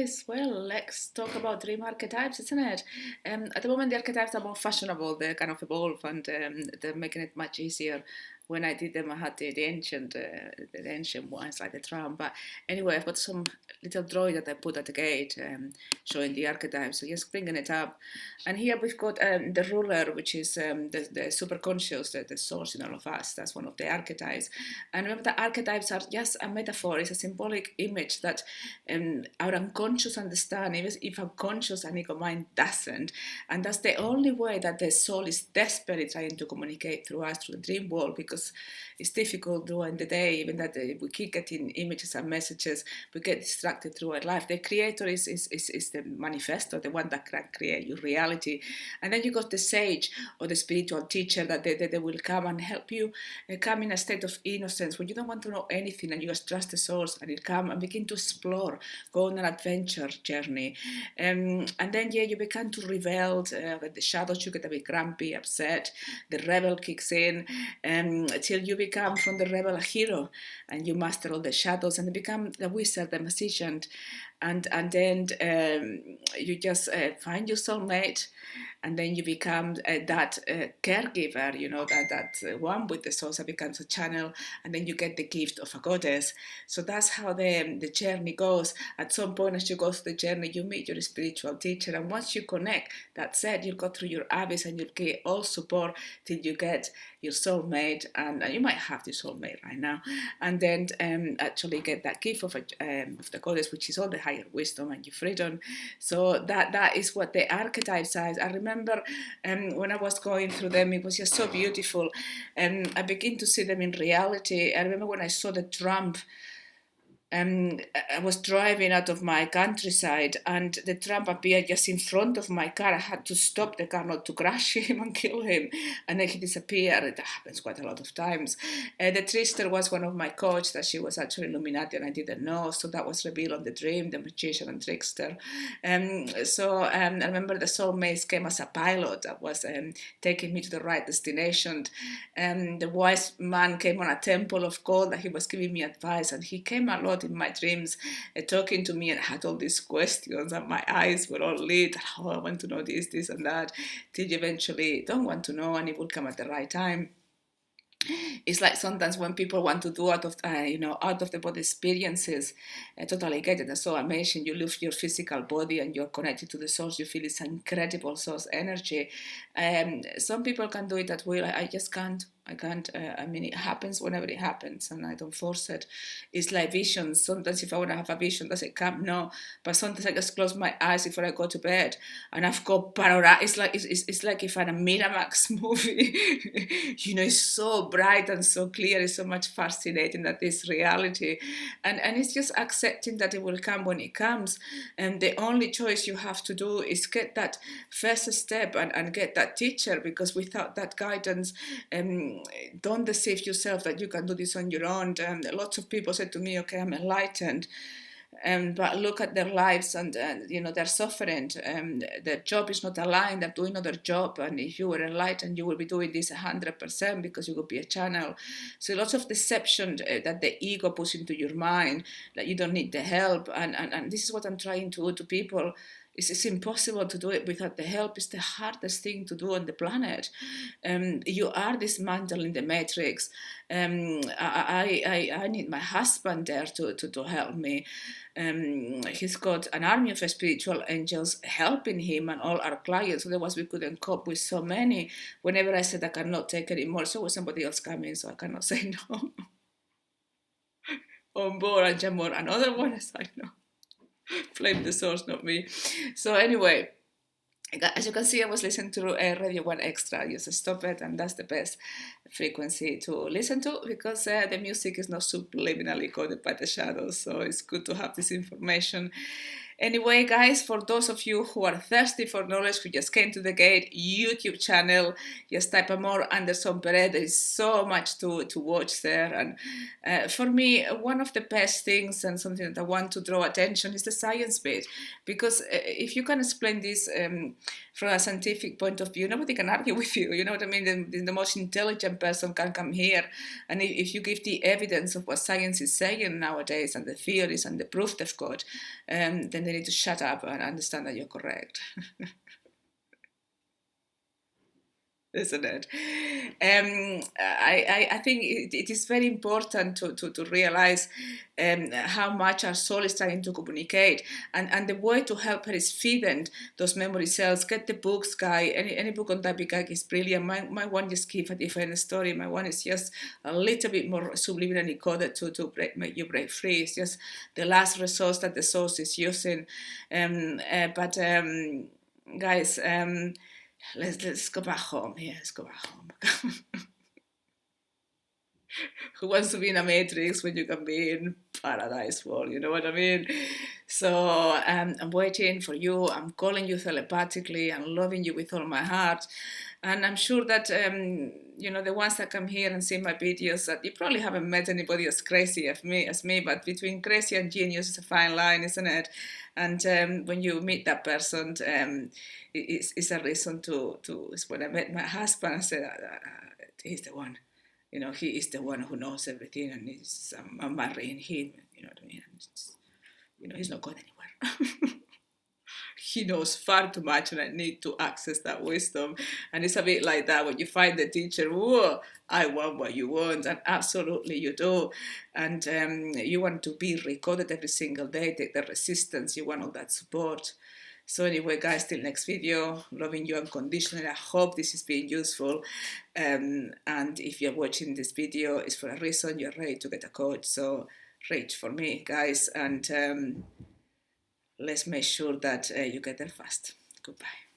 guys. Well, let's talk about dream archetypes, isn't it? At the moment, the archetypes are more fashionable. They're kind of evolve and they're making it much easier. When I did them, I had the ancient ones like the tram. But anyway, I've got some little drawing that I put at the gate showing the archetypes. So just bringing it up. And here we've got the ruler, which is the superconscious, the source in all of us. That's one of the archetypes. And remember, the archetypes are just a metaphor. It's a symbolic image that our unconscious understand, even if our conscious and ego mind doesn't. And that's the only way that the soul is desperately trying to communicate through us, through the dream world, because it's difficult during the day, even that we keep getting images and messages, we get distracted through our life. The creator is the manifesto, the one that can create your reality. And then you got the sage or the spiritual teacher that they will come and help you come in a state of innocence when you don't want to know anything and you just trust the source, and it come and begin to explore, go on an adventure journey. And then, yeah, you begin to rebel. With the shadows, you get a bit grumpy, upset. The rebel kicks in till you become from the rebel a hero, and you master all the shadows, and you become the wizard, the magician. And then you just find your soulmate, and then you become that caregiver, that one with the soul that becomes a channel, and then you get the gift of a goddess. So that's how the journey goes. At some point, as you go through the journey, you meet your spiritual teacher, and once you connect, that's it. You'll go through your abyss, and you'll get all support till you get your soulmate, and you might have the soulmate right now, and then actually get that gift of the goddess, which is all the higher wisdom and your freedom. So that is what the archetype says. I remember when I was going through them, it was just so beautiful, and I begin to see them in reality. I remember when I saw the Trump. I was driving out of my countryside, and the tramp appeared just in front of my car. I had to stop the car not to crash him and kill him, and then he disappeared. It happens quite a lot of times. The trickster was one of my coach, that she was actually Illuminati, and I didn't know, so that was revealed on the dream, the magician and trickster. I remember the soulmates came as a pilot that was taking me to the right destination. The wise man came on a temple of gold that he was giving me advice, and he came a lot in my dreams, talking to me, and had all these questions, and my eyes were all lit. Oh, I want to know this and that, till you eventually don't want to know, and it will come at the right time. It's like sometimes when people want to do out of the body experiences, I totally get it. It's so amazing. You lose your physical body and you're connected to the source. You feel this incredible source energy. Some people can do it at will. I just can't. I can't. It happens whenever it happens, and I don't force it. It's like visions. Sometimes if I want to have a vision, does it come? No. But sometimes I just close my eyes before I go to bed, and I've got panorama. It's like if I'm a Miramax movie. It's so bright and so clear. It's so much fascinating that it's reality, and it's just accepting that it will come when it comes. And the only choice you have to do is get that first step and get that teacher, because without that guidance, don't deceive yourself that you can do this on your own. Lots of people said to me, okay, I'm enlightened, but look at their lives, and they're suffering. Their job is not aligned. They're doing another job, and if you were enlightened, you will be doing this 100% because you will be a channel. So lots of deception that the ego puts into your mind, that you don't need the help, and this is what I'm trying to do to people. It's impossible to do it without the help. It's the hardest thing to do on the planet. You are dismantling the matrix. I need my husband there to help me. He's got an army of spiritual angels helping him and all our clients. Otherwise, we couldn't cope with so many. Whenever I said I cannot take anymore, so was somebody else coming, so I cannot say no. On board, and Jamor, another one, as I know. Blame the source, not me. So anyway, as you can see, I was listening to Radio 1 Extra. Just stop it, and that's the best frequency to listen to, because the music is not subliminally coded by the shadows. So it's good to have this information. Anyway, guys, for those of you who are thirsty for knowledge, who just came to the gate, YouTube channel, just type Amor, Anderson-Perez. There is so much to watch there. And for me, one of the best things, and something that I want to draw attention, is the science bit. Because if you can explain this from a scientific point of view, nobody can argue with you. You know what I mean? The most intelligent person can come here. And if you give the evidence of what science is saying nowadays, and the theories and the proof they've got, then they need to shut up and understand that you're correct. Isn't it? I think it is very important to realize how much our soul is trying to communicate, and the way to help her is feeding those memory cells. Get the books, guy. Any book on that guy is brilliant. My one just gives a different story. My one is just a little bit more subliminally coded to make you break free. It's just the last resource that the source is using. But guys. Let's go back home. Yeah, let's go back home. Who wants to be in a matrix when you can be in paradise world? You know what I mean? So I'm waiting for you. I'm calling you telepathically. I'm loving you with all my heart. And I'm sure that, the ones that come here and see my videos, that you probably haven't met anybody as crazy as me, but between crazy and genius is a fine line, isn't it? And when you meet that person, it's a reason it's when I met my husband, I said, he's the one. He is the one who knows everything, and I'm marrying him. You know what I mean? He's not going anywhere. He knows far too much, and I need to access that wisdom. And it's a bit like that when you find the teacher. Whoa, I want what you want, and absolutely you do. And you want to be recorded every single day. Take the resistance. You want all that support. So anyway, guys, till next video, loving you unconditionally. I hope this is being useful. And if you're watching this video, it's for a reason. You're ready to get a coach. So reach for me, guys. And let's make sure that you get there fast. Goodbye.